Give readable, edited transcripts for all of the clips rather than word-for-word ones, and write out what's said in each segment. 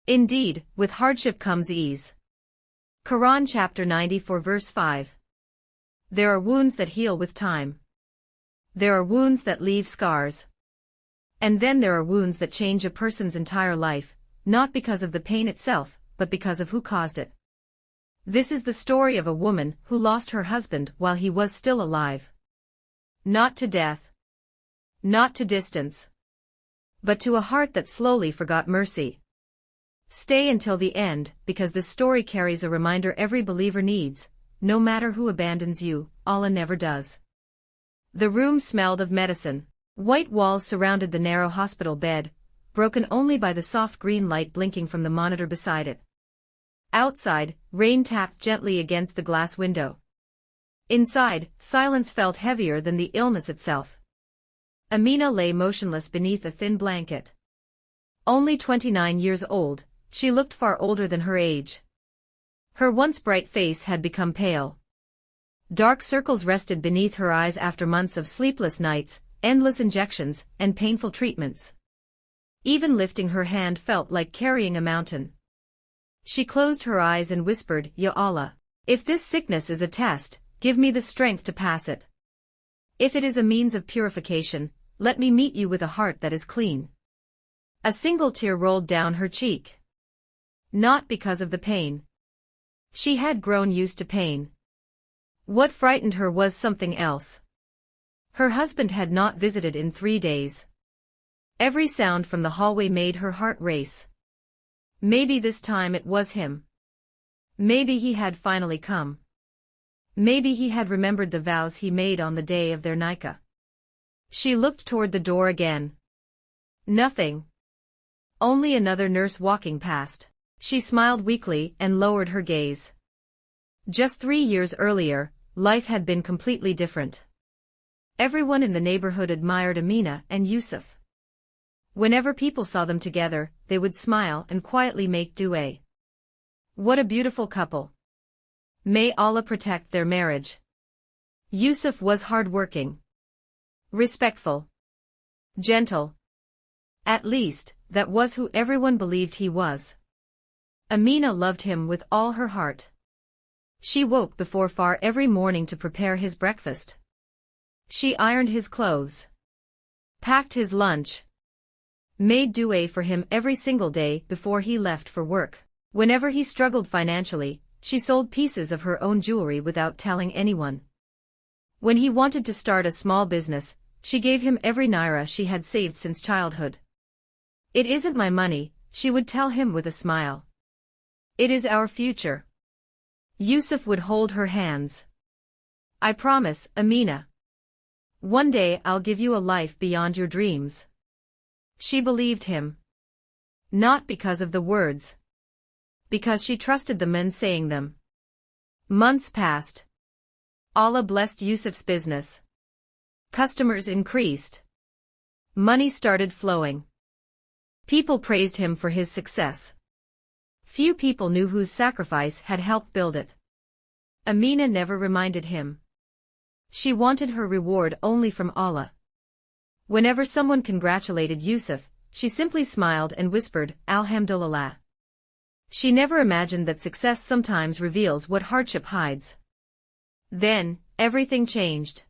Indeed, with hardship comes ease. Qur'an chapter 94 verse 5. There are wounds that heal with time. There are wounds that leave scars. And then there are wounds that change a person's entire life, not because of the pain itself, but because of who caused it. This is the story of a woman who lost her husband while he was still alive. Not to death. Not to distance. But to a heart that slowly forgot mercy. Stay until the end, because this story carries a reminder every believer needs: no matter who abandons you, Allah never does. The room smelled of medicine. White walls surrounded the narrow hospital bed, broken only by the soft green light blinking from the monitor beside it. Outside, rain tapped gently against the glass window. Inside, silence felt heavier than the illness itself. Amina lay motionless beneath a thin blanket. Only 29 years old, she looked far older than her age. Her once bright face had become pale. Dark circles rested beneath her eyes after months of sleepless nights, endless injections, and painful treatments. Even lifting her hand felt like carrying a mountain. She closed her eyes and whispered, "Ya Allah, if this sickness is a test, give me the strength to pass it. If it is a means of purification, let me meet you with a heart that is clean." A single tear rolled down her cheek. Not because of the pain. She had grown used to pain. What frightened her was something else. Her husband had not visited in 3 days. Every sound from the hallway made her heart race. Maybe this time it was him. Maybe he had finally come. Maybe he had remembered the vows he made on the day of their nikah. She looked toward the door again. Nothing. Only another nurse walking past. She smiled weakly and lowered her gaze. Just 3 years earlier, life had been completely different. Everyone in the neighborhood admired Amina and Yusuf. Whenever people saw them together, they would smile and quietly make dua. What a beautiful couple. May Allah protect their marriage. Yusuf was hardworking, respectful, gentle. At least, that was who everyone believed he was. Amina loved him with all her heart. She woke before far every morning to prepare his breakfast. She ironed his clothes, packed his lunch, made dua for him every single day before he left for work. Whenever he struggled financially, she sold pieces of her own jewelry without telling anyone. When he wanted to start a small business, she gave him every naira she had saved since childhood. "It isn't my money," she would tell him with a smile. "It is our future." Yusuf would hold her hands. "I promise, Amina. One day I'll give you a life beyond your dreams." She believed him. Not because of the words. Because she trusted the men saying them. Months passed. Allah blessed Yusuf's business. Customers increased. Money started flowing. People praised him for his success. Few people knew whose sacrifice had helped build it. Amina never reminded him. She wanted her reward only from Allah. Whenever someone congratulated Yusuf, she simply smiled and whispered, "Alhamdulillah." She never imagined that success sometimes reveals what hardship hides. Then, everything changed.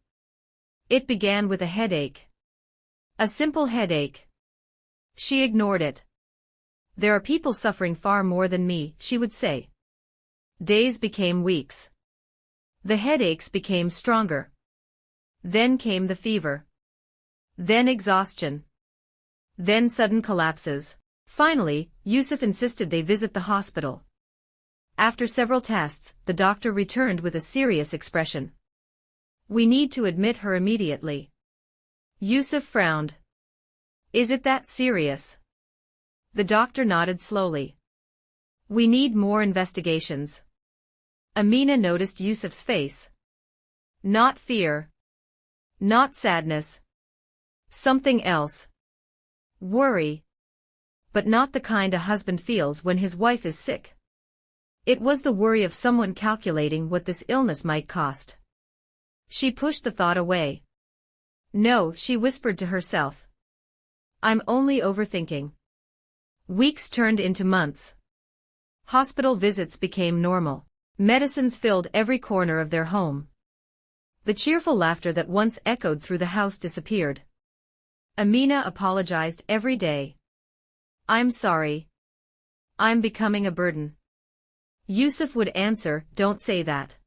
It began with a headache. A simple headache. She ignored it. "There are people suffering far more than me," she would say. Days became weeks. The headaches became stronger. Then came the fever. Then exhaustion. Then sudden collapses. Finally, Yusuf insisted they visit the hospital. After several tests, the doctor returned with a serious expression. "We need to admit her immediately." Yusuf frowned. "Is it that serious?" The doctor nodded slowly. "We need more investigations." Amina noticed Yusuf's face. Not fear. Not sadness. Something else. Worry. But not the kind a husband feels when his wife is sick. It was the worry of someone calculating what this illness might cost. She pushed the thought away. "No," she whispered to herself. "I'm only overthinking. Weeks turned into months. Hospital visits became normal. Medicines filled every corner of their home. The cheerful laughter that once echoed through the house disappeared. Amina apologized every day. "I'm sorry. I'm becoming a burden." Yusuf would answer, "Don't say that."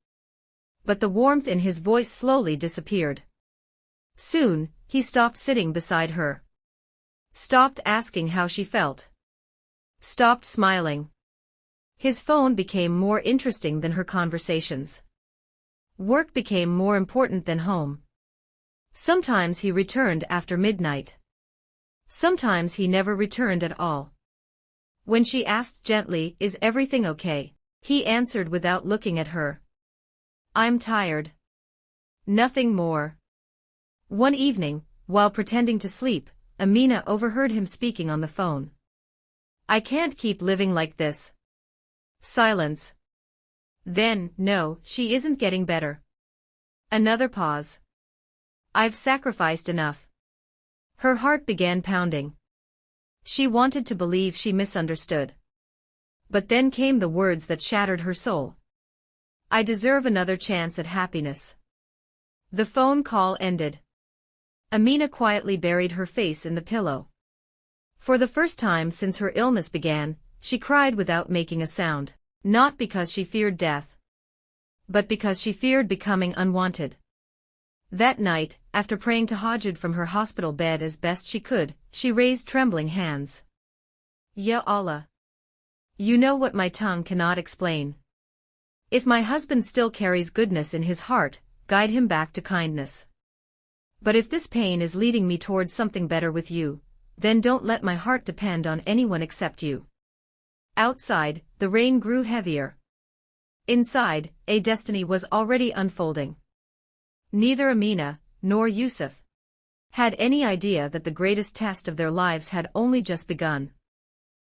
But the warmth in his voice slowly disappeared. Soon, he stopped sitting beside her. Stopped asking how she felt. Stopped smiling. His phone became more interesting than her conversations. Work became more important than home. Sometimes he returned after midnight. Sometimes he never returned at all. When she asked gently, "Is everything okay?" he answered without looking at her, "I'm tired. Nothing more." One evening, while pretending to sleep, Amina overheard him speaking on the phone. "I can't keep living like this." Silence. Then, "No, she isn't getting better." Another pause. "I've sacrificed enough." Her heart began pounding. She wanted to believe she misunderstood. But then came the words that shattered her soul. "I deserve another chance at happiness." The phone call ended. Amina quietly buried her face in the pillow. For the first time since her illness began, she cried without making a sound, not because she feared death, but because she feared becoming unwanted. That night, after praying tahajjud from her hospital bed as best she could, she raised trembling hands. "Ya Allah. You know what my tongue cannot explain. If my husband still carries goodness in his heart, guide him back to kindness. But if this pain is leading me towards something better with you, then don't let my heart depend on anyone except you." Outside, the rain grew heavier. Inside, a destiny was already unfolding. Neither Amina, nor Yusuf, had any idea that the greatest test of their lives had only just begun.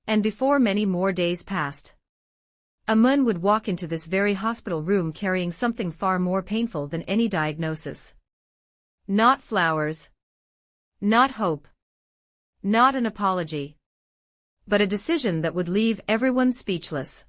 And before many more days passed, Ameen would walk into this very hospital room carrying something far more painful than any diagnosis. Not flowers. Not hope. Not an apology. But a decision that would leave everyone speechless.